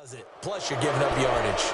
Does it. Plus, you're giving up yardage.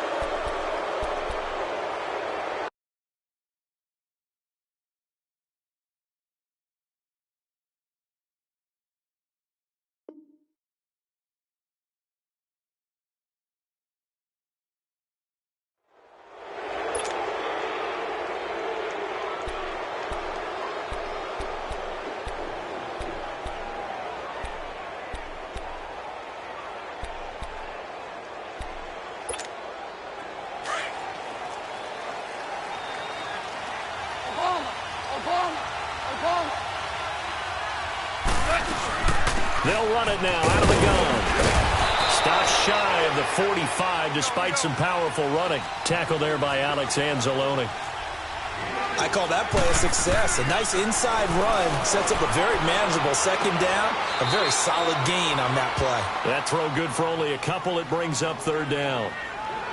They'll run it now out of the gun. Stops shy of the 45 despite some powerful running. Tackle there by Alex Anzalone. I call that play a success. A nice inside run sets up a very manageable second down. A very solid gain on that play. That throw good for only a couple. It brings up third down.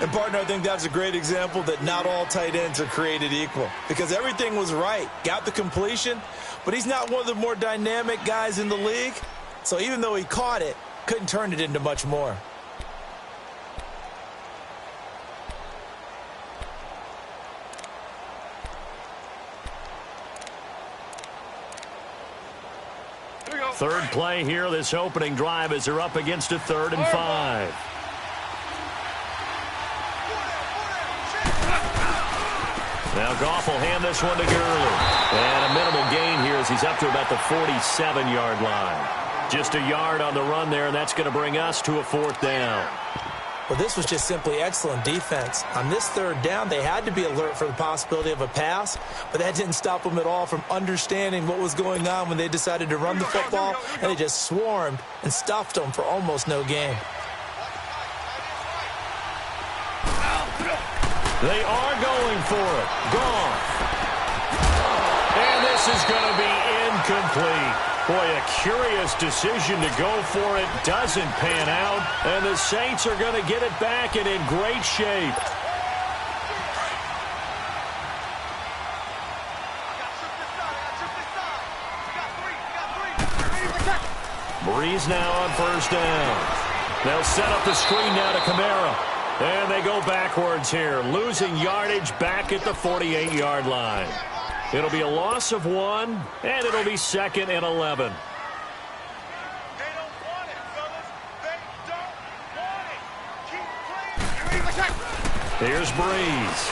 And, partner, I think that's a great example that not all tight ends are created equal. Because everything was right. Got the completion, but he's not one of the more dynamic guys in the league. So even though he caught it, couldn't turn it into much more. Third play here, this opening drive as they're up against a 3rd and 5. Now Goff will hand this one to Gurley. And a minimal gain here as he's up to about the 47-yard line. Just a yard on the run there, and that's going to bring us to a 4th down. Well, this was just simply excellent defense. On this 3rd down, they had to be alert for the possibility of a pass, but that didn't stop them at all from understanding what was going on when they decided to run the football, and they just swarmed and stuffed them for almost no gain. They are going for it. Goff. And this is going to be incomplete. Boy, a curious decision to go for it. Doesn't pan out. And the Saints are going to get it back and in great shape. Breeze now on 1st down. They'll set up the screen now to Kamara. And they go backwards here, losing yardage back at the 48-yard line. It'll be a loss of 1, and it'll be 2nd and 11. Here's Breeze.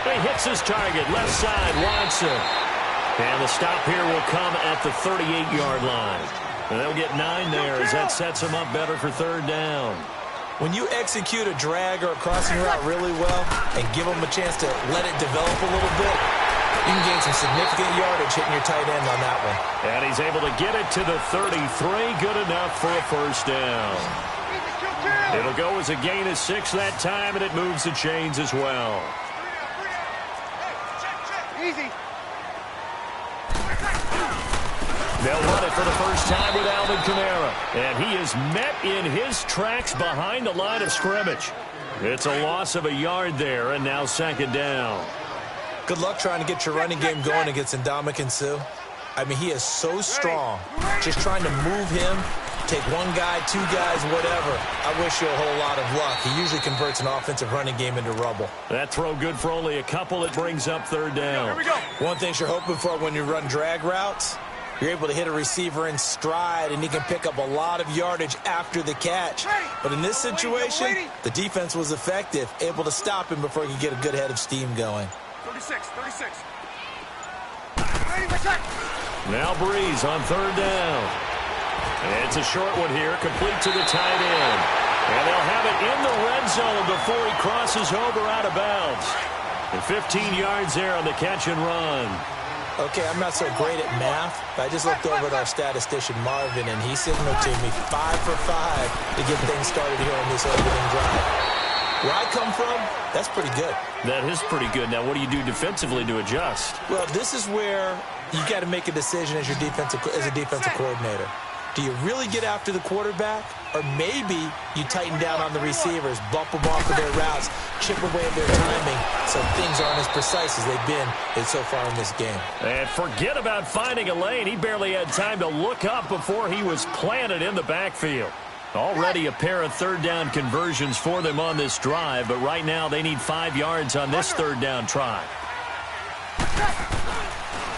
He hits his target, left side, Watson. And the stop here will come at the 38-yard line. And they'll get 9 there as that sets them up better for 3rd down. When you execute a drag or a crossing route really well and give them a chance to let it develop a little bit, you can gain some significant yardage hitting your tight end on that one. And he's able to get it to the 33. Good enough for a 1st down. It'll go as a gain of 6 that time, and it moves the chains as well. Easy. They'll run it for the first time with Alvin Kamara. And he is met in his tracks behind the line of scrimmage. It's a loss of a yard there, and now 2nd down. Good luck trying to get your running game going against Ndamukong Suh. I mean, he is so strong. Just trying to move him, take one guy, 2 guys, whatever. I wish you a whole lot of luck. He usually converts an offensive running game into rubble. That throw good for only a couple. It brings up 3rd down. Here we go. One thing you're hoping for when you run drag routes, you're able to hit a receiver in stride, and he can pick up a lot of yardage after the catch. But in this situation, the defense was effective, able to stop him before he could get a good head of steam going. 36. Now Breeze on 3rd down. And it's a short one here, complete to the tight end. And they'll have it in the red zone before he crosses over out of bounds. And 15 yards there on the catch and run. Okay, I'm not so great at math, but I just looked over at our statistician, Marvin, and he signaled to me 5 for 5 to get things started here on this opening drive. Where I come from, that's pretty good. That is pretty good. Now, what do you do defensively to adjust? Well, this is where you got to make a decision as a defensive coordinator. Do you really get after the quarterback? Or maybe you tighten down on the receivers, bump them off of their routes, chip away at their timing so things aren't as precise as they've been so far in this game. And forget about finding a lane. He barely had time to look up before he was planted in the backfield. Already a pair of third down conversions for them on this drive, but right now they need 5 yards on this third down try.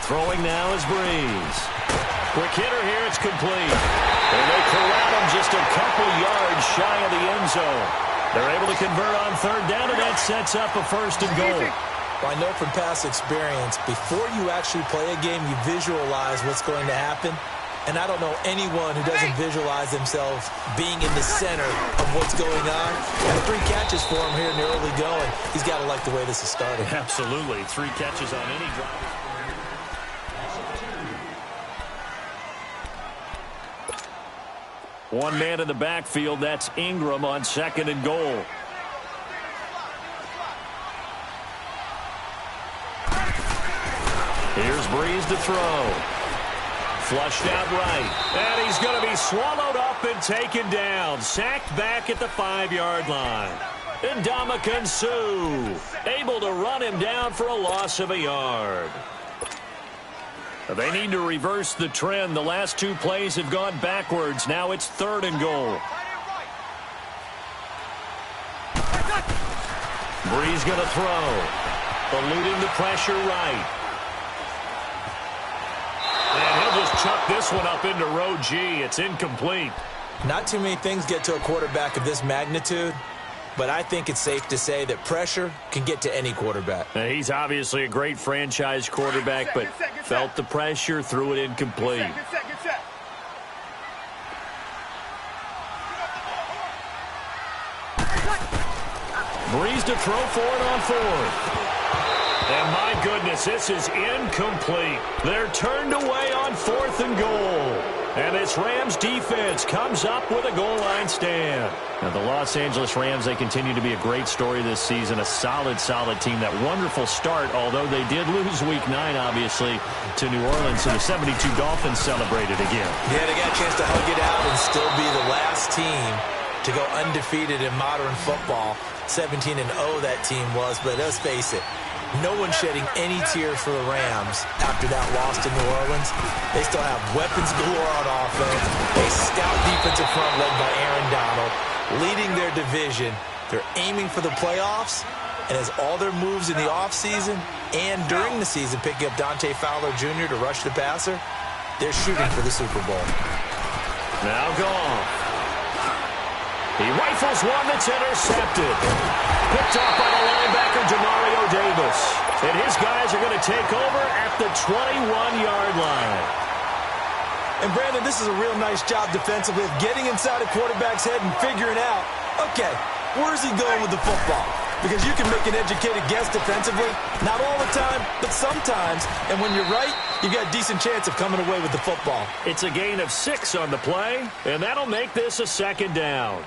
Throwing now is Breeze. Quick hitter here, it's complete. And they corral him just a couple yards shy of the end zone. They're able to convert on third down, and that sets up a first and goal. Well, I know from past experience, before you actually play a game, you visualize what's going to happen. And I don't know anyone who doesn't visualize themselves being in the center of what's going on. And 3 catches for him here in the early going. He's got to like the way this is starting. Absolutely. 3 catches on any drive. One man in the backfield. That's Ingram on second and goal. Here's Breeze to throw. Flushed out right. And he's going to be swallowed up and taken down. Sacked back at the 5-yard line. And Ndamukong Suh able to run him down for a loss of a yard. They need to reverse the trend. The last 2 plays have gone backwards. Now it's third and goal. Breeze going to throw. Eluding the pressure right. And he'll just chuck this one up into row G. It's incomplete. Not too many things get to a quarterback of this magnitude, but I think it's safe to say that pressure can get to any quarterback. Now, he's obviously a great franchise quarterback, but felt the pressure, threw it incomplete. Breeze to throw for it on fourth. And my goodness, this is incomplete. They're turned away on fourth and goal. And this Rams defense comes up with a goal line stand. Now, the Los Angeles Rams, they continue to be a great story this season. A solid team. That wonderful start, although they did lose Week 9, obviously, to New Orleans. So the 72 Dolphins celebrated again. Yeah, they got a chance to hug it out and still be the last team to go undefeated in modern football. 17-0 that team was, but let's face it, no one shedding any tears for the Rams after that loss to New Orleans. They still have weapons galore on offense. A stout defensive front led by Aaron Donald, leading their division. They're aiming for the playoffs, and as all their moves in the offseason and during the season, picking up Dante Fowler Jr. to rush the passer, they're shooting for the Super Bowl. Now gone. He rifles one that's intercepted. Picked off by the linebacker, Demario Davis. And his guys are going to take over at the 21-yard line. And, Brandon, this is a real nice job defensively of getting inside a quarterback's head and figuring out, okay, where's he going with the football? Because you can make an educated guess defensively. Not all the time, but sometimes. And when you're right, you've got a decent chance of coming away with the football. It's a gain of 6 on the play, and that'll make this a second down.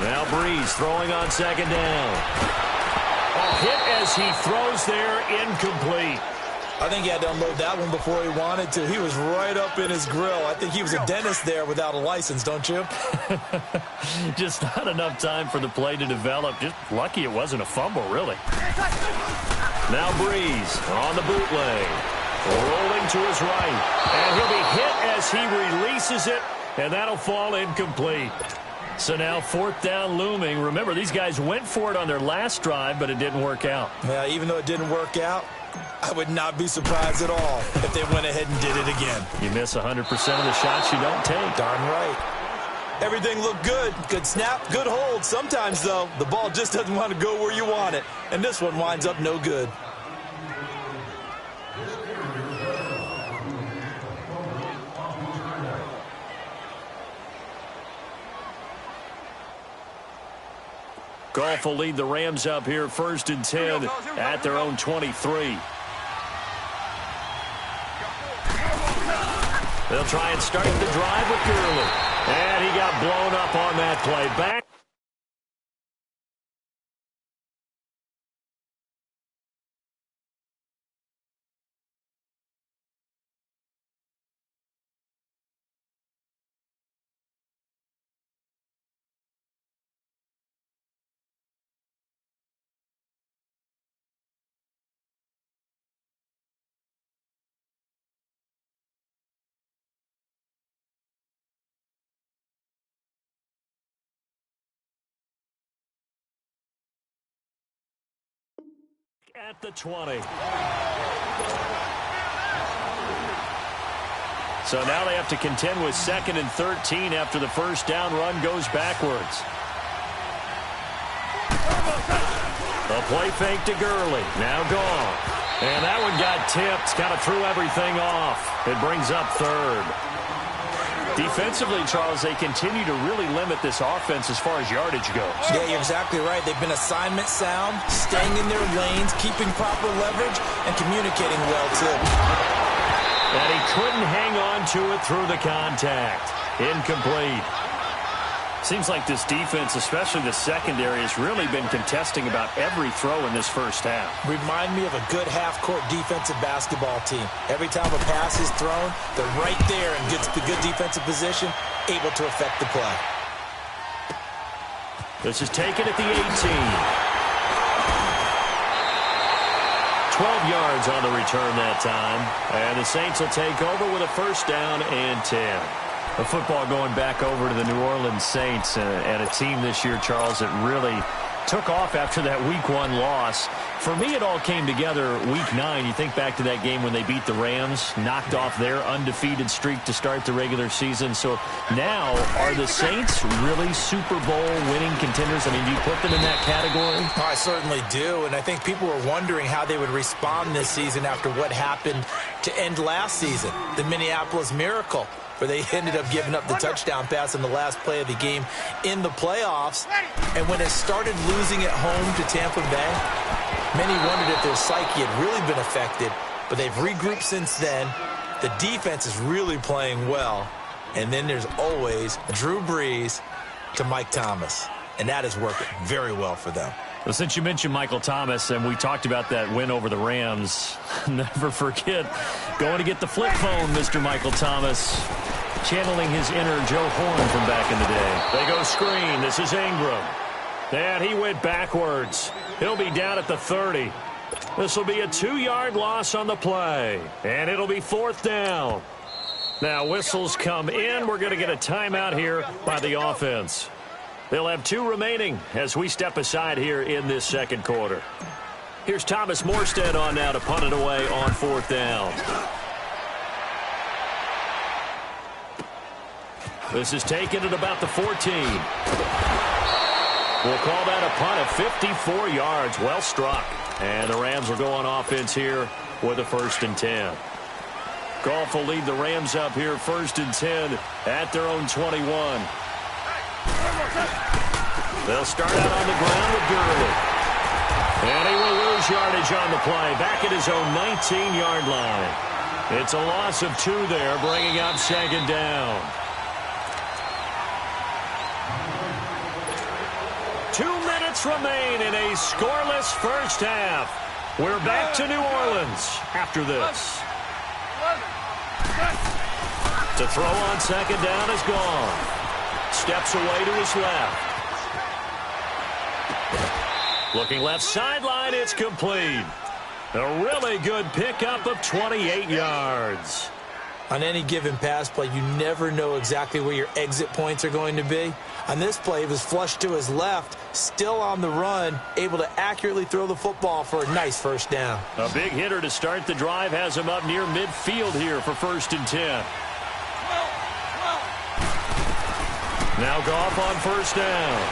Now Breeze throwing on second down. A hit as he throws there, incomplete. I think he had to unload that one before he wanted to. He was right up in his grill. I think he was a dentist there without a license, don't you? Just not enough time for the play to develop. Just lucky it wasn't a fumble, really. Now Breeze on the bootleg. Rolling to his right. And he'll be hit as he releases it, and that'll fall incomplete. So now fourth down looming. Remember, these guys went for it on their last drive, but it didn't work out. Yeah, even though it didn't work out, I would not be surprised at all if they went ahead and did it again. You miss 100% of the shots you don't take. Darn right. Everything looked good. Good snap, good hold. Sometimes, though, the ball just doesn't want to go where you want it. And this one winds up no good. Goff will lead the Rams up here first and 10 at their own 23. They'll try and start the drive with Gurley. And he got blown up on that play. Back. At the 20. So now they have to contend with 2nd and 13 after the first down run goes backwards. A play fake to Gurley. Now gone. And that one got tipped. Kind of threw everything off. It brings up 3rd. Defensively, Charles, they continue to really limit this offense as far as yardage goes. Yeah, you're exactly right. They've been assignment sound, staying in their lanes, keeping proper leverage, and communicating well, too. And he couldn't hang on to it through the contact. Incomplete. Seems like this defense, especially the secondary, has really been contesting about every throw in this first half. Remind me of a good half-court defensive basketball team. Every time a pass is thrown, they're right there and gets the good defensive position, able to affect the play. This is taken at the 18. 12 yards on the return that time. And the Saints will take over with a first down and 10. The football going back over to the New Orleans Saints and a team this year, Charles, that really took off after that Week 1 loss. For me, it all came together Week 9. You think back to that game when they beat the Rams, knocked off their undefeated streak to start the regular season. So now, are the Saints really Super Bowl winning contenders? I mean, do you put them in that category? Oh, I certainly do, and I think people were wondering how they would respond this season after what happened to end last season, the Minneapolis Miracle, where they ended up giving up the touchdown pass in the last play of the game in the playoffs. And when it started losing at home to Tampa Bay, many wondered if their psyche had really been affected, but they've regrouped since then. The defense is really playing well. And then there's always Drew Brees to Mike Thomas, and that is working very well for them. Well, since you mentioned Michael Thomas, and we talked about that win over the Rams, never forget going to get the flip phone, Mr. Michael Thomas, channeling his inner Joe Horn from back in the day. They go screen. This is Ingram. And he went backwards. He'll be down at the 30. This will be a 2-yard loss on the play, and it'll be 4th down. Now whistles come in. We're going to get a timeout here by the offense. They'll have 2 remaining as we step aside here in this second quarter. Here's Thomas Morstead on now to punt it away on 4th down. This is taken at about the 14. We'll call that a punt of 54 yards. Well struck. And the Rams will go on offense here with a 1st and 10. Goff will lead the Rams up here 1st and 10 at their own 21. They'll start out on the ground with Gurley. And he will lose yardage on the play. Back at his own 19-yard line. It's a loss of 2 there, bringing up 2nd down. 2 minutes remain in a scoreless first half. We're back to New Orleans after this. To throw on 2nd down is gone. Steps away to his left. Looking left sideline, it's complete. A really good pickup of 28 yards. On any given pass play, you never know exactly where your exit points are going to be. On this play, he was flushed to his left, still on the run, able to accurately throw the football for a nice 1st down. A big hitter to start the drive has him up near midfield here for 1st and 10. Now Goff on 1st down.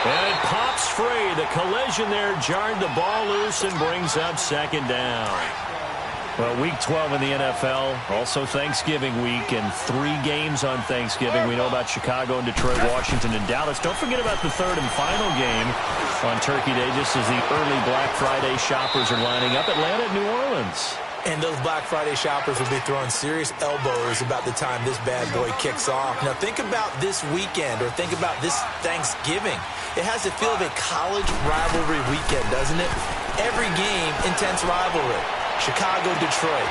And it pops free. The collision there jarred the ball loose and brings up 2nd down. Well, Week 12 in the NFL, also Thanksgiving week, and 3 games on Thanksgiving. We know about Chicago and Detroit, Washington, and Dallas. Don't forget about the 3rd and final game on Turkey Day, just as the early Black Friday shoppers are lining up. Atlanta and New Orleans. And those Black Friday shoppers will be throwing serious elbows about the time this bad boy kicks off. Now, think about this weekend, or think about this Thanksgiving. It has the feel of a college rivalry weekend, doesn't it? Every game, intense rivalry. Chicago, Detroit.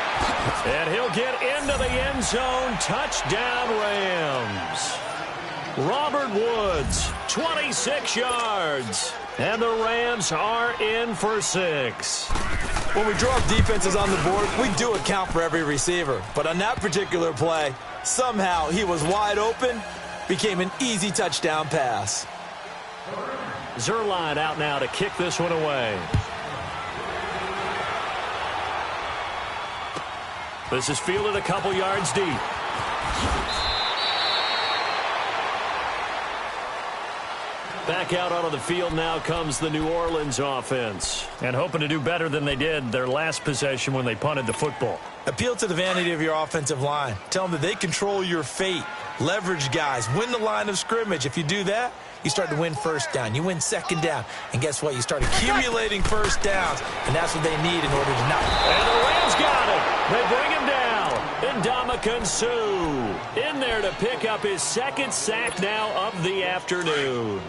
And he'll get into the end zone. Touchdown, Rams. Robert Woods, 26 yards. And the Rams are in for 6. When we draw up defenses on the board, we do account for every receiver. But on that particular play, somehow he was wide open, became an easy touchdown pass. Zuerlein out now to kick this one away. This is fielded a couple yards deep. Back out onto the field now comes the New Orleans offense. And hoping to do better than they did their last possession when they punted the football. Appeal to the vanity of your offensive line. Tell them that they control your fate. Leverage guys. Win the line of scrimmage. If you do that, you start to win first down. You win second down. And guess what? You start accumulating first downs. And that's what they need in order to not. And the Rams got it. They bring him down. Ndamukong Suh in there to pick up his second sack now of the afternoon.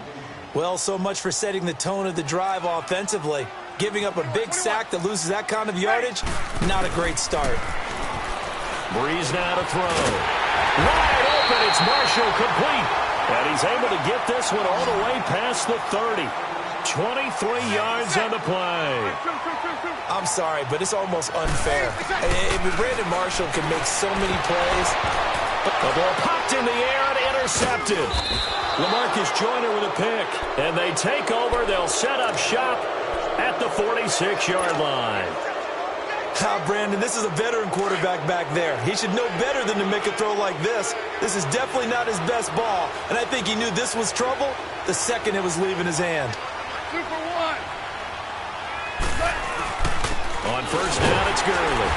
Well, so much for setting the tone of the drive offensively. Giving up a big sack that loses that kind of yardage, not a great start. Breeze now to throw. Wide open, it's Marshall complete. And he's able to get this one all the way past the 30. 23 yards on the play. I'm sorry, but it's almost unfair. Brandon Marshall can make so many plays. The ball popped in the air and intercepted. LaMarcus Joyner with a pick. And they take over. They'll set up shop at the 46-yard line. Brandon, this is a veteran quarterback back there. He should know better than to make a throw like this. This is definitely not his best ball. And I think he knew this was trouble the second it was leaving his hand. 2 for 1. On first down, it's Gurley.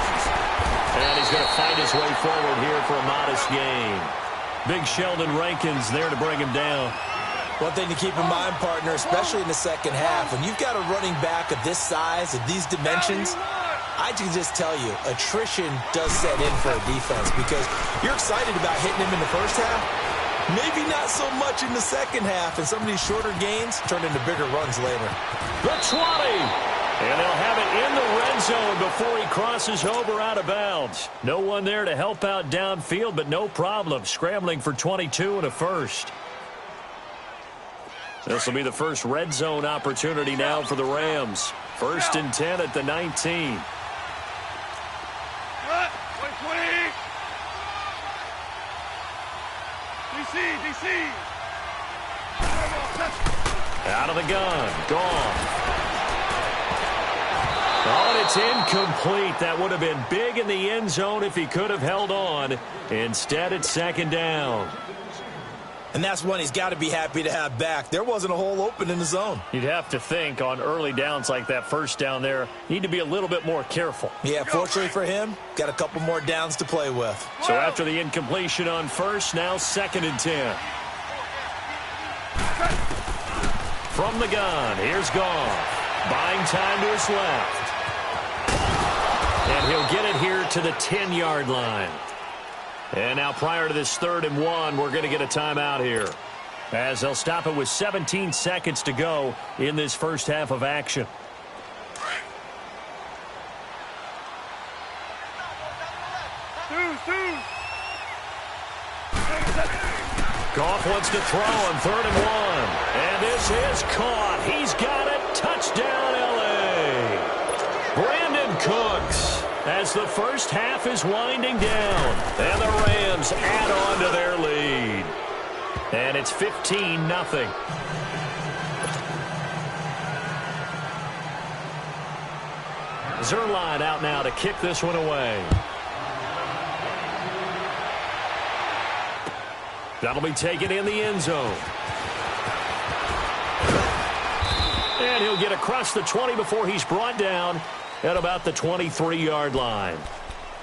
And he's going to fight his way forward here for a modest gain. Big Sheldon Rankins there to bring him down. One thing to keep in mind, partner, especially in the second half, when you've got a running back of this size, of these dimensions, I can just tell you, attrition does set in for a defense because you're excited about hitting him in the first half. Maybe not so much in the second half, and some of these shorter gains turn into bigger runs later. The 20. And they'll have it in the red zone before he crosses over out of bounds. No one there to help out downfield, but no problem. Scrambling for 22 and a first. This will be the first red zone opportunity now for the Rams. 1st and 10 at the 19. DC. Out of the gun. Gone. Oh, and it's incomplete. That would have been big in the end zone if he could have held on. Instead, it's second down. And that's one he's got to be happy to have back. There wasn't a hole open in the zone. You'd have to think on early downs like that first down there, need to be a little bit more careful. Yeah, fortunately for him, got a couple more downs to play with. So after the incompletion on first, now 2nd and 10. From the gun, here's Goff. Buying time to his left. And he'll get it here to the 10-yard line. And now prior to this 3rd and 1, we're going to get a timeout here, as they'll stop it with 17 seconds to go in this first half of action. Goff wants to throw on 3rd and 1. And this is caught. He's got it. Touchdown, L.A. Brandon Cooks, as the first half is winding down. And the Rams add on to their lead. And it's 15-0. Zuerlein out now to kick this one away. That'll be taken in the end zone. And he'll get across the 20 before he's brought down at about the 23-yard line.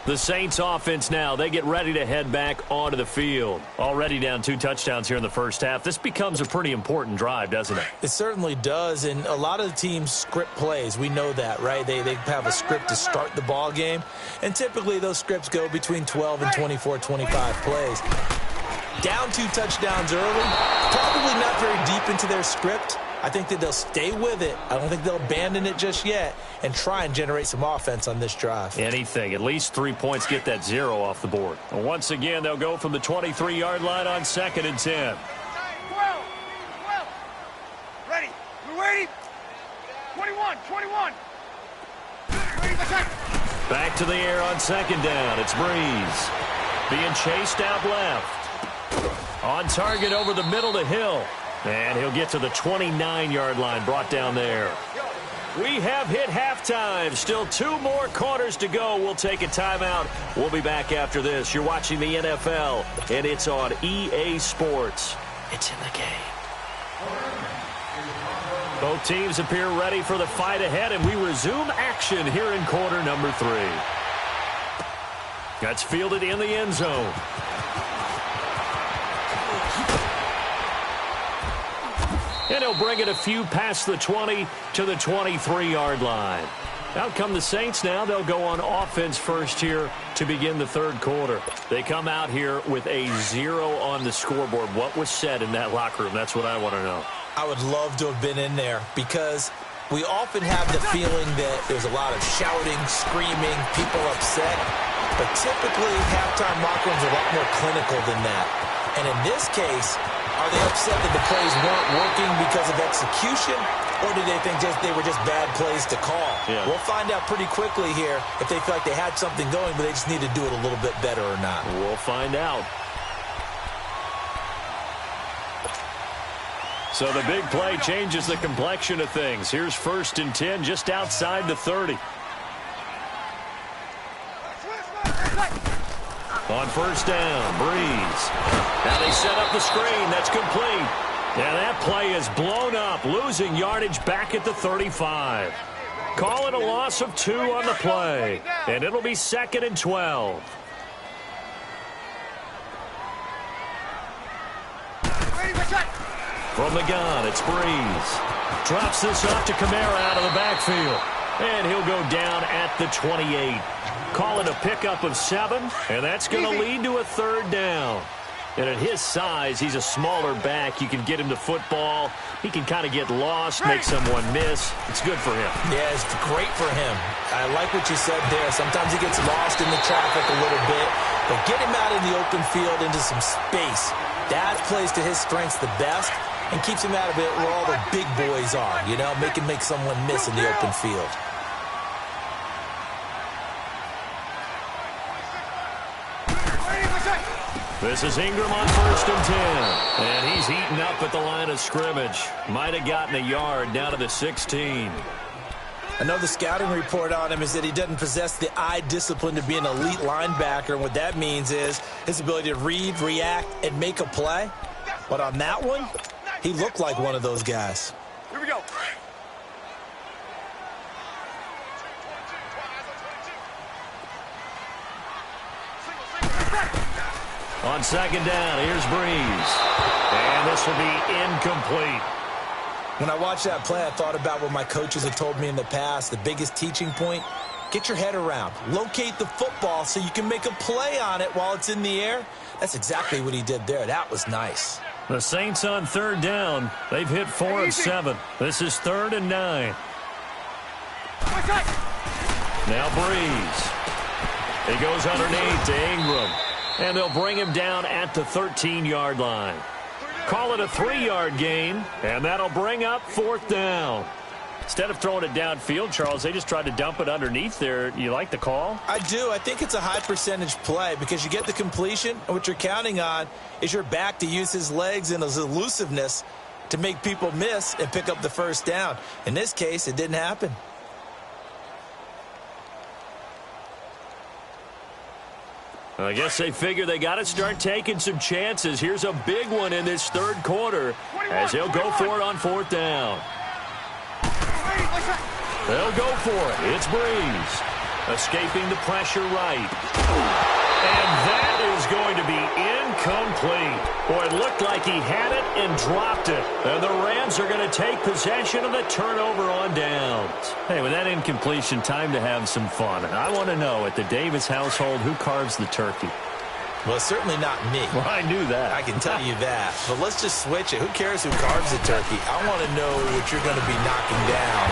The Saints offense now, they get ready to head back onto the field. Already down 2 touchdowns here in the first half. This becomes a pretty important drive, doesn't it? It certainly does, and a lot of the teams script plays. We know that, right? They have a script to start the ball game, and typically those scripts go between 12 and 24, 25 plays. Down 2 touchdowns early, probably not very deep into their script. I think that they'll stay with it. I don't think they'll abandon it just yet and try and generate some offense on this drive. Anything. At least 3 points, get that 0 off the board. And once again, they'll go from the 23-yard line on 2nd and 10. 12. Ready. We're ready. 21. Back to the air on 2nd down. It's Breeze. Being chased out left. On target over the middle to Hill. And he'll get to the 29-yard line, brought down there. We have hit halftime. Still 2 more quarters to go. We'll take a timeout. We'll be back after this. You're watching the NFL, and it's on EA Sports. It's in the game. Both teams appear ready for the fight ahead, and we resume action here in quarter number 3. That's fielded in the end zone. And he'll bring it a few past the 20 to the 23-yard line. Out come the Saints now. They'll go on offense first here to begin the third quarter. They come out here with a 0 on the scoreboard. What was said in that locker room? That's what I want to know. I would love to have been in there because we often have the feeling that there's a lot of shouting, screaming, people upset. But typically, halftime locker rooms are a lot more clinical than that. And in this case, are they upset that the plays weren't working because of execution, or do they think they were just bad plays to call? Yeah. We'll find out pretty quickly here if they feel like they had something going, but they just need to do it a little bit better or not. We'll find out. So the big play changes the complexion of things. Here's 1st and 10 just outside the 30. On 1st down, Breeze. Now they set up the screen. That's complete. And that play is blown up, losing yardage back at the 35. Call it a loss of 2 on the play. And it'll be 2nd and 12. From the gun, it's Breeze. Drops this off to Kamara out of the backfield. And he'll go down at the 28. Call it a pickup of 7, and that's going to lead to a 3rd down. And at his size, he's a smaller back. You can get him to football. He can kind of get lost, make someone miss. It's good for him. Yeah, it's great for him. I like what you said there. Sometimes he gets lost in the traffic a little bit, but get him out in the open field into some space. That plays to his strengths the best and keeps him out of it where all the big boys are, you know, make someone miss in the open field. This is Ingram on 1st and 10. And he's eaten up at the line of scrimmage. Might have gotten a yard down to the 16. I know the scouting report on him is that he doesn't possess the eye discipline to be an elite linebacker. And what that means is his ability to read, react, and make a play. But on that one, he looked like one of those guys. Here we go. On 2nd down, here's Breeze. And this will be incomplete. When I watched that play, I thought about what my coaches have told me in the past. The biggest teaching point, get your head around. Locate the football so you can make a play on it while it's in the air. That's exactly what he did there. That was nice. The Saints on 3rd down. They've hit 4 of 7. This is 3rd and 9. Now Breeze. He goes underneath to Ingram. And they'll bring him down at the 13-yard line. Call it a 3-yard gain, and that'll bring up 4th down. Instead of throwing it downfield, Charles, they just tried to dump it underneath there. You like the call? I do. I think it's a high-percentage play because you get the completion, and what you're counting on is your back to use his legs and his elusiveness to make people miss and pick up the 1st down. In this case, it didn't happen. I guess they figure they got to start taking some chances. Here's a big one in this 3rd quarter as they'll go for it on 4th down. They'll go for it. It's Breeze. Escaping the pressure right. And that is going to be incomplete. Boy, it looked like he had it and dropped it. And the Rams are going to take possession of the turnover on downs. Hey, with that incompletion, time to have some fun. And I want to know, at the Davis household, who carves the turkey? Well, certainly not me. Well, I knew that. I can tell you that. But let's just switch it. Who cares who carves the turkey? I want to know what you're going to be knocking down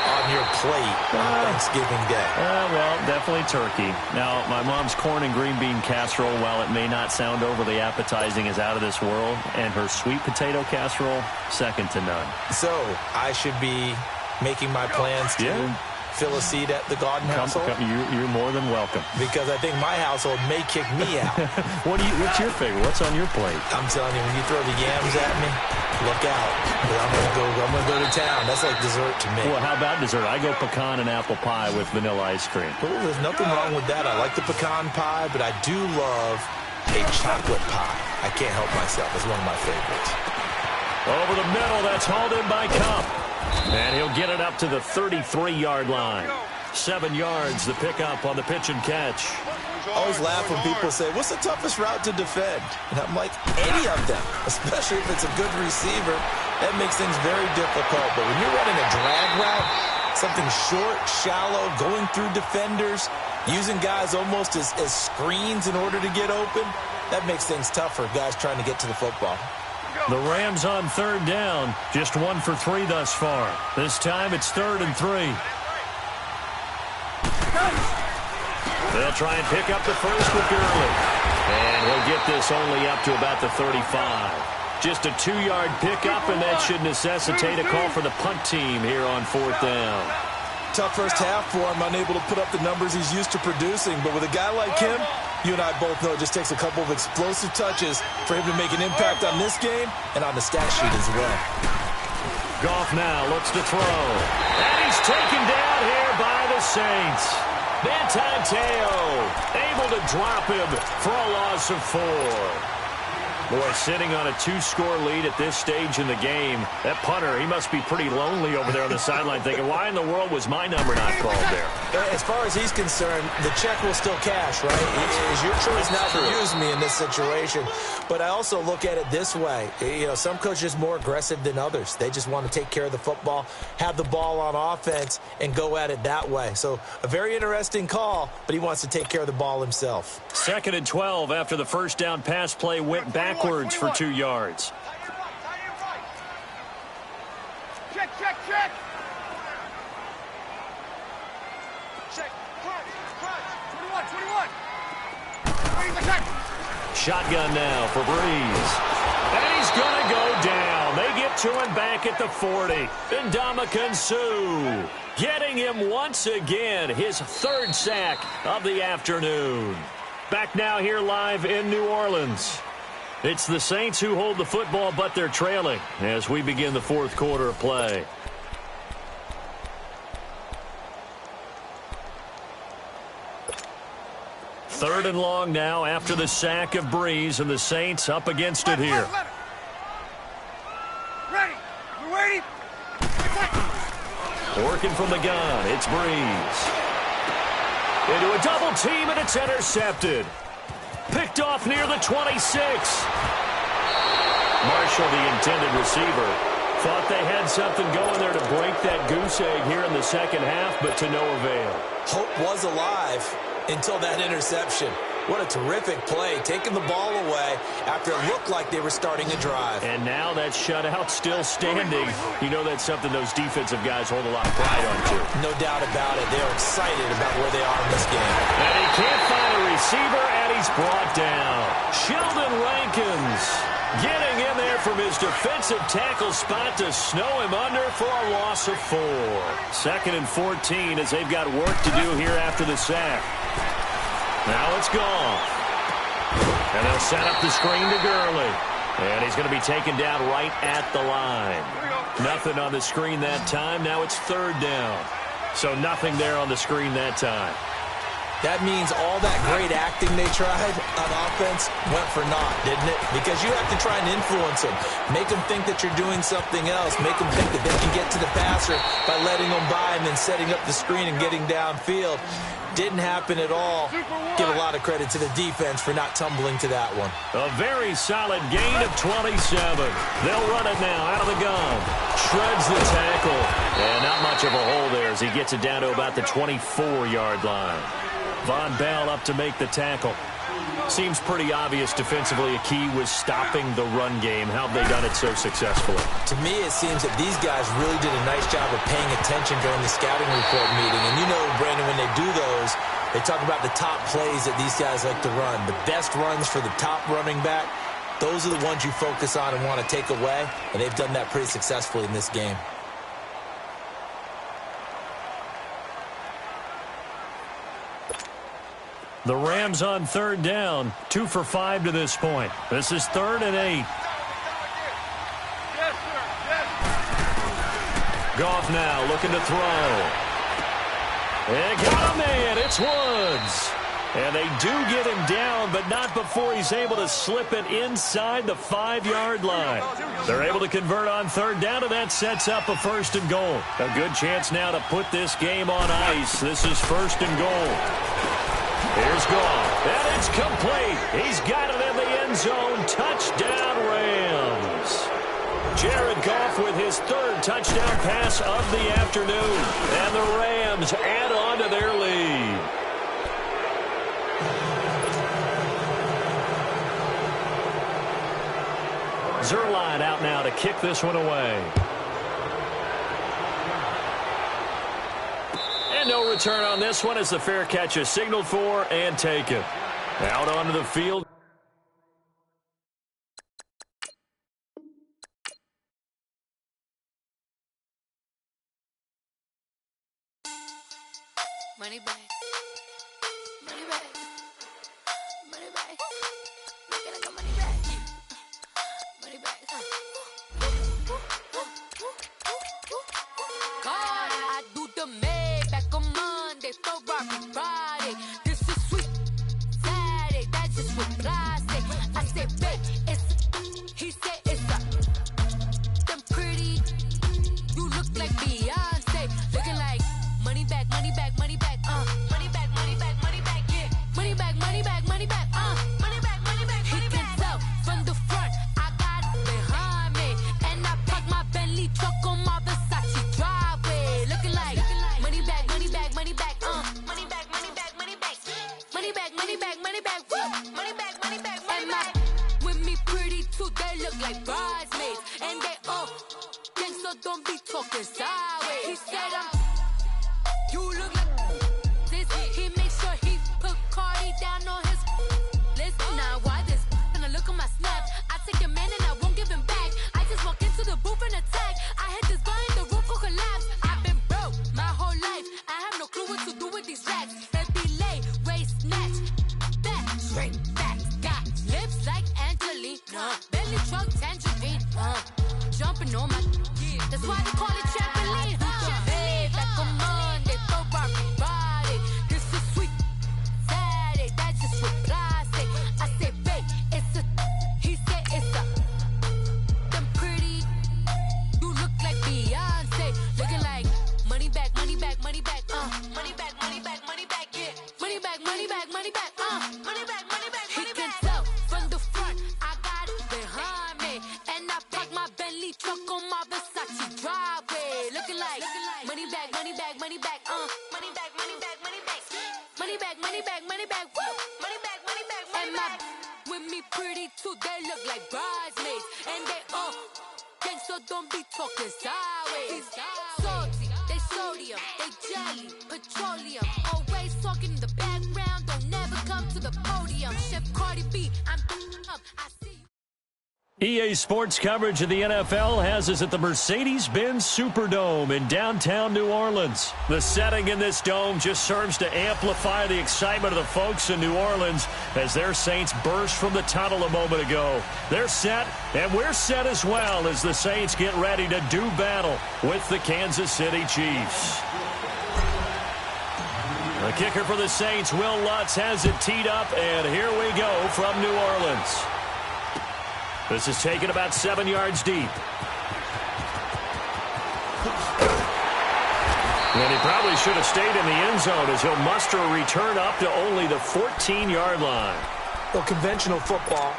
on your plate on Thanksgiving Day. Well, definitely turkey. Now, my mom's corn and green bean casserole, while it may not sound overly appetizing, is out of this world. And her sweet potato casserole, second to none. So, I should be making my plans too? Yeah. fill a seat at the Garden household? You're more than welcome. Because I think my household may kick me out. What's your favorite? What's on your plate? I'm telling you, when you throw the yams at me, look out. I'm gonna go to town. That's like dessert to me. Well, how about dessert? I go pecan and apple pie with vanilla ice cream. Well, there's nothing wrong with that. I like the pecan pie, but I do love a chocolate pie. I can't help myself. It's one of my favorites. Over the middle, that's hauled in by Cup. And he'll get it up to the 33-yard line. 7 yards, the pickup on the pitch and catch. I always laugh when people say, what's the toughest route to defend? And I'm like, any of them, especially if it's a good receiver. That makes things very difficult. But when you're running a drag route, something short, shallow, going through defenders, using guys almost as screens in order to get open, that makes things tough for guys trying to get to the football. The Rams on 3rd down, just 1 for 3 thus far. This time it's 3rd and 3. They'll try and pick up the first with Gurley. And he'll get this only up to about the 35. Just a 2-yard pickup, and that should necessitate a call for the punt team here on 4th down. Tough first half for him, unable to put up the numbers he's used to producing. But with a guy like him, you and I both know it just takes a couple of explosive touches for him to make an impact on this game and on the stat sheet as well. Goff now looks to throw. And he's taken down here by the Saints. Mateo able to drop him for a loss of 4. Boy, sitting on a 2-score lead at this stage in the game, that punter, he must be pretty lonely over there on the sideline thinking, why in the world was my number not called there? As far as he's concerned, the check will still cash, right? It is your choice not to use me in this situation. But I also look at it this way. You know, some coaches are more aggressive than others. They just want to take care of the football, have the ball on offense, and go at it that way. So a very interesting call, but he wants to take care of the ball himself. 2nd and 12 after the first down pass play went backwards for 2 yards. Check. Check. Crunch. 21. Shotgun now for Breeze. And he's going to go down. They get to him back at the 40. And Ndamukong Suh getting him once again, his 3rd sack of the afternoon. Back now here live in New Orleans. It's the Saints who hold the football, but they're trailing as we begin the 4th quarter of play. Third and long now after the sack of Breeze, and the Saints up against it here. Ready. We're waiting. Working from the gun, it's Breeze. Into a double team, and it's intercepted. Picked off near the 26. Marshall, the intended receiver, thought they had something going there to break that goose egg here in the second half, but to no avail. Hope was alive until that interception. What a terrific play, taking the ball away after it looked like they were starting a drive. And now that shutout still standing. You know that's something those defensive guys hold a lot of pride on, too. No doubt about it. They're excited about where they are in this game. And he can't find a receiver, and he's brought down. Sheldon Rankins getting in there from his defensive tackle spot to snow him under for a loss of 4. 2nd and 14 as they've got work to do here after the sack. Now it's Goff. And they'll set up the screen to Gurley. And he's going to be taken down right at the line. Nothing on the screen that time. Now it's 3rd down. So nothing there on the screen that time. That means all that great acting they tried on offense went for naught, didn't it? Because you have to try and influence them. Make them think that you're doing something else. Make them think that they can get to the passer by letting them by and then setting up the screen and getting downfield. Didn't happen at all. Give a lot of credit to the defense for not tumbling to that one. A very solid gain of 27. They'll run it now out of the gun. Shreds the tackle. And not much of a hole there as he gets it down to about the 24-yard line. Von Bell up to make the tackle. Seems pretty obvious defensively a key was stopping the run game. How have they done it so successfully? To me, it seems that these guys really did a nice job of paying attention during the scouting report meeting. And you know, Brandon, when they do those, they talk about the top plays that these guys like to run. The best runs for the top running back, those are the ones you focus on and want to take away. And they've done that pretty successfully in this game. The Rams on third down, 2 for 5 to this point. This is 3rd and 8. Yes, sir. Yes. Goff now looking to throw. And got a man. It's Woods. And they do get him down, but not before he's able to slip it inside the 5-yard line. They're able to convert on third down, and that sets up a 1st and goal. A good chance now to put this game on ice. This is 1st and goal. Here's Goff, and it's complete. He's got it in the end zone. Touchdown, Rams. Jared Goff with his 3rd touchdown pass of the afternoon. And the Rams add on to their lead. Zerline out now to kick this one away. And no return on this one as the fair catch is signaled for and taken. Out onto the field. Money back. Money back. Money back. Make it like a money back. Money back. God, I do the Maybach on Monday, Ferrari Friday. This is sweet Saturday, that's just with plastic. I say, babe, it's he said it's a them pretty. You look like Beyonce, looking like money back, money back, money back, money back, money back, money back, yeah, money back, money back, money back, money back, money back. He can tell from the front, I got it behind me, and I park my Bentley truck on my Versace driveway, looking like money back, money back, money back, money back, money back, money back, money back, money back, money back, money back, money back, money back. With me pretty too, they look like bridesmaids, and they all gang, so don't be talking sideways. He said you look like this. He makes sure he put Cardi down on his list. Now why this? Gonna look at my snap. I take a man and I won't give him back. I just walk into the booth and attack. I hit this guy in the roof will collapse. I've been broke my whole life. I have no clue what to do with these racks. They be late, waist snatch, back, straight back. Got lips like Angelina, belly truck tangerine, jumping on my. That's why they call it trampoline. Back on Monday, Ferrari Friday. This is sweet Saturday, that's just with plastic. I say, babe, it's a. He said it's a. Them pretty. You look like Beyonce, looking like money back, money back, money back, money back, money back, money back, yeah, money back, money back, money back, money back, money back. He can tell from the front, I got it behind me, and I park my Bentley truck on my Versace driveway, looking like money back, money back, money back, money back, money back, money back, money back, money back, money back, money back, money back, money back. With me pretty too, they look like bridesmaids, and they all gang, so don't be talking sideways. Salty, they sodium, they jelly, petroleum, always talking in the background, don't never come to the podium. Chef Cardi B, I'm up, I see you. EA Sports coverage of the NFL has us at the Mercedes-Benz Superdome in downtown New Orleans. The setting in this dome just serves to amplify the excitement of the folks in New Orleans as their Saints burst from the tunnel a moment ago. They're set, and we're set as well as the Saints get ready to do battle with the Kansas City Chiefs. The kicker for the Saints, Will Lutz, has it teed up, and here we go from New Orleans. This is taken about 7 yards deep. And he probably should have stayed in the end zone as he'll muster a return up to only the 14-yard line. Well, conventional football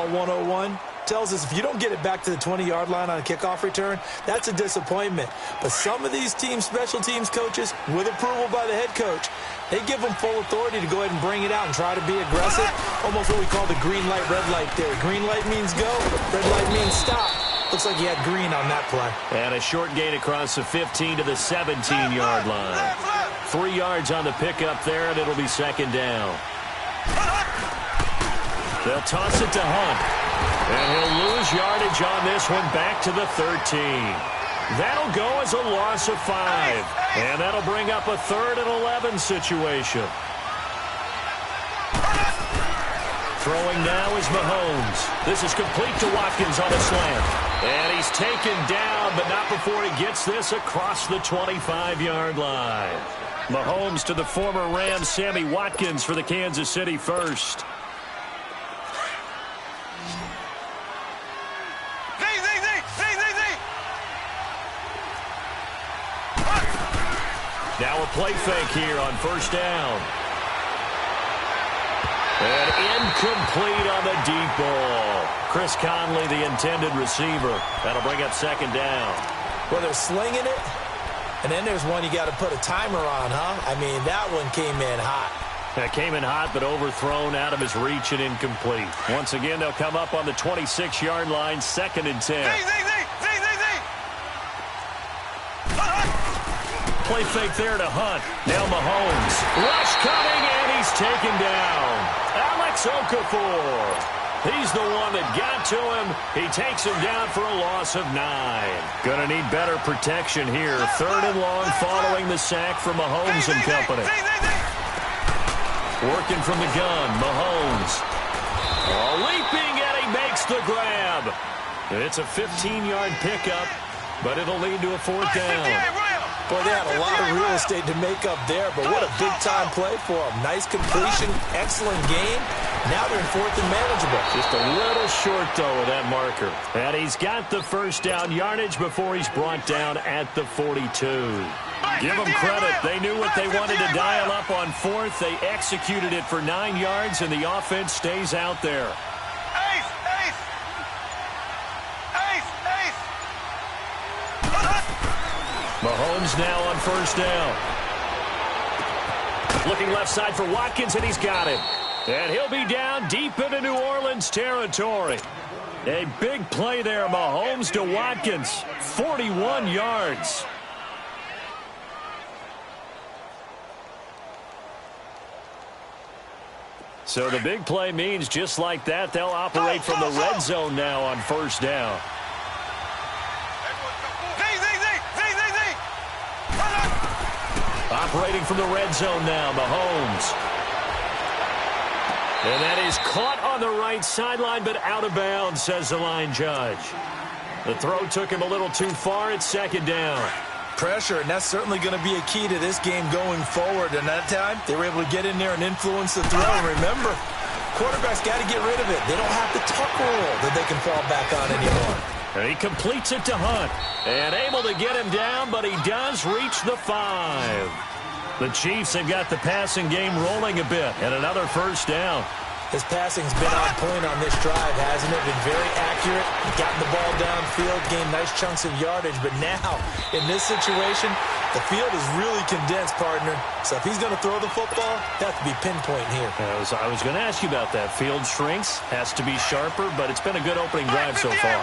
101, tells us if you don't get it back to the 20-yard line on a kickoff return, that's a disappointment. But some of these team special teams coaches, with approval by the head coach, they give them full authority to go ahead and bring it out and try to be aggressive. Almost what we call the green light, red light theory. Green light means go, red light means stop. Looks like he had green on that play. And a short gain across the 15 to the 17-yard line. 3 yards on the pickup there, and it'll be second down. They'll toss it to Hunt. And he'll lose yardage on this one back to the 13. That'll go as a loss of 5. And that'll bring up a 3rd and 11 situation. Throwing now is Mahomes. This is complete to Watkins on a slant. And he's taken down, but not before he gets this across the 25-yard line. Mahomes to the former Ram, Sammy Watkins, for the Kansas City first. Now a play fake here on first down. And incomplete on the deep ball. Chris Conley, the intended receiver. That'll bring up second down. Well, they're slinging it, and then there's one you got to put a timer on, huh? I mean, that one came in hot. That came in hot, but overthrown, out of his reach and incomplete. Once again, they'll come up on the 26-yard line, 2nd and 10. Play fake there to Hunt. Now Mahomes. Rush coming, and he's taken down. Alex Okafor. He's the one that got to him. He takes him down for a loss of 9. Gonna need better protection here. 3rd and long following the sack from Mahomes and company. Working from the gun, Mahomes. Leaping, and he makes the grab. It's a 15-yard pickup, but it'll lead to a 4th down. Boy, they had a lot of real estate to make up there, but what a big-time play for them. Nice completion, excellent game. Now they're in 4th and manageable. Just a little short, though, with that marker. And he's got the first down yardage before he's brought down at the 42. Give them credit. They knew what they wanted to dial up on 4th. They executed it for 9 yards, and the offense stays out there. Mahomes now on first down. Looking left side for Watkins, and he's got it. And he'll be down deep into New Orleans territory. A big play there, Mahomes to Watkins. 41 yards. So the big play means just like that, they'll operate from the red zone now on first down. Operating from the red zone now, Mahomes. And that is caught on the right sideline, but out of bounds, says the line judge. The throw took him a little too far. It's 2nd down. Pressure, and that's certainly going to be a key to this game going forward. And that time, they were able to get in there and influence the throw. And remember, quarterbacks got to get rid of it. They don't have the tuck rule that they can fall back on anymore. And he completes it to Hunt. And able to get him down, but he does reach the 5. The Chiefs have got the passing game rolling a bit, and another first down. His passing's been on point on this drive, hasn't it? Been very accurate, gotten the ball downfield, gained nice chunks of yardage. But now, in this situation, the field is really condensed, partner. So if he's going to throw the football, they have to be pinpoint here. I was going to ask you about that. Field shrinks, has to be sharper, but it's been a good opening drive so far.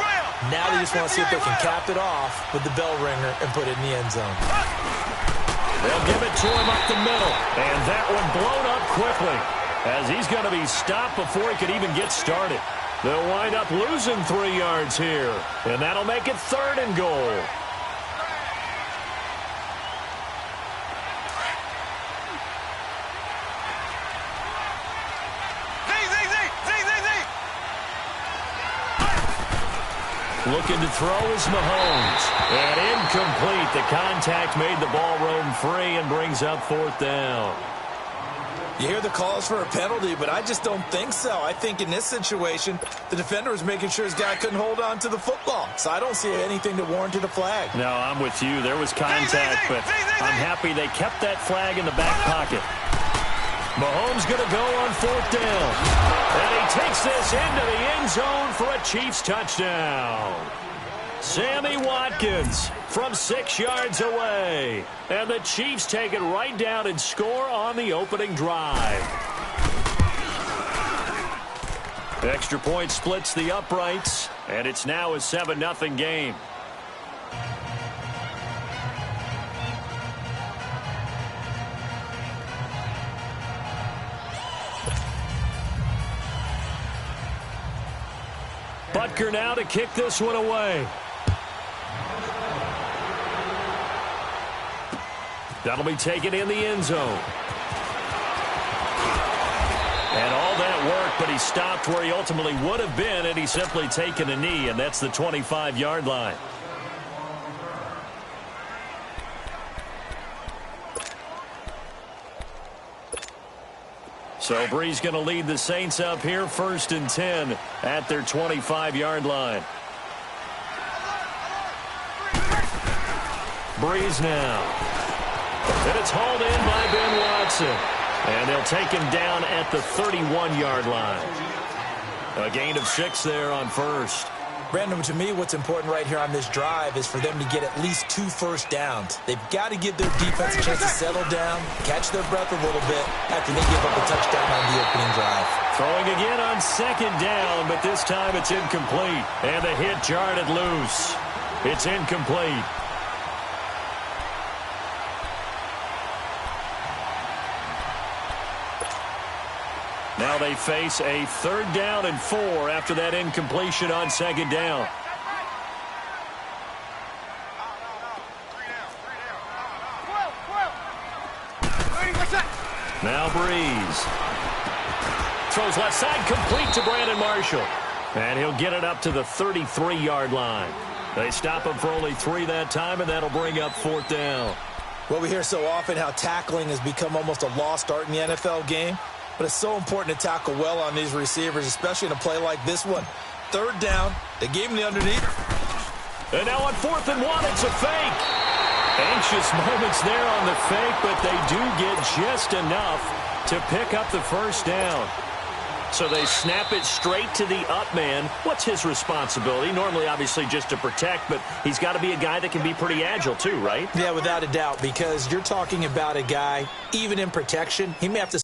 Now they just want to see if they can cap it off with the bell ringer and put it in the end zone. They'll give it to him up the middle. And that one blown up quickly, as he's going to be stopped before he could even get started. They'll wind up losing 3 yards here. And that'll make it 3rd and goal. Looking to throw is Mahomes. And incomplete. The contact made the ball roam free and brings up 4th down. You hear the calls for a penalty, but I just don't think so. I think in this situation, the defender was making sure his guy couldn't hold on to the football. So I don't see anything that warranted a flag. No, I'm with you. There was contact, but I'm happy they kept that flag in the back pocket. Mahomes going to go on 4th down. And he takes this into the end zone for a Chiefs touchdown. Sammy Watkins from 6 yards away. And the Chiefs take it right down and score on the opening drive. Extra point splits the uprights, and it's now a 7-0 game. Butker now to kick this one away. That'll be taken in the end zone. And all that work but he stopped where he ultimately would have been, and he's simply taken a knee, and that's the 25-yard line. So Brees going to lead the Saints up here, 1st and 10 at their 25-yard line. Brees now. And it's hauled in by Ben Watson. And they'll take him down at the 31-yard line. A gain of 6 there on 1st. Brandon, to me, what's important right here on this drive is for them to get at least 2 first downs. They've got to give their defense a chance to settle down, catch their breath a little bit after they give up a touchdown on the opening drive. Throwing again on 2nd down, but this time it's incomplete. And the hit jarred it loose. It's incomplete. Now they face a 3rd down and 4 after that incompletion on 2nd down. Now Brees. Throws left side, complete to Brandon Marshall. And he'll get it up to the 33-yard line. They stop him for only 3 that time, and that'll bring up 4th down. Well, we hear so often how tackling has become almost a lost art in the NFL game. But it's so important to tackle well on these receivers, especially in a play like this one. 3rd down. They gave him the underneath. And now on 4th and 1, it's a fake. Anxious moments there on the fake, but they do get just enough to pick up the 1st down. So they snap it straight to the up man. What's his responsibility? Normally, obviously, just to protect, but he's got to be a guy that can be pretty agile too, right? Yeah, without a doubt, because you're talking about a guy, even in protection, he may have to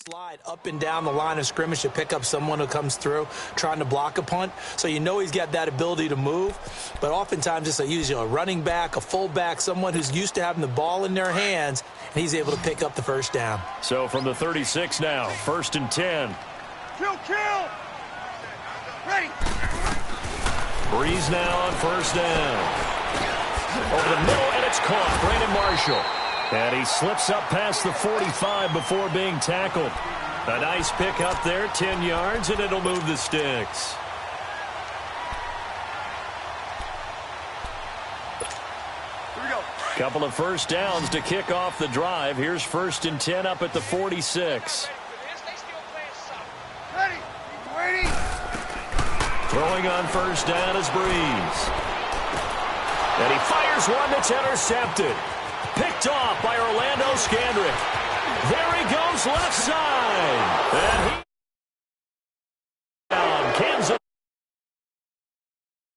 slide up and down the line of scrimmage to pick up someone who comes through trying to block a punt. So you know he's got that ability to move. But oftentimes it's usually a running back, a fullback, someone who's used to having the ball in their hands, and he's able to pick up the 1st down. So from the 36 now, 1st and 10. Kill! Ready! Brees now on 1st down. Over the middle, and it's caught. Brandon Marshall. And he slips up past the 45 before being tackled. A nice pick up there, 10 yards, and it'll move the sticks. Here we go. Couple of 1st downs to kick off the drive. Here's 1st and 10 up at the 46. Ready. Waiting. Throwing on 1st down is Brees. And he fires one that's intercepted. Picked off by Orlando Scandrick. There he goes left side.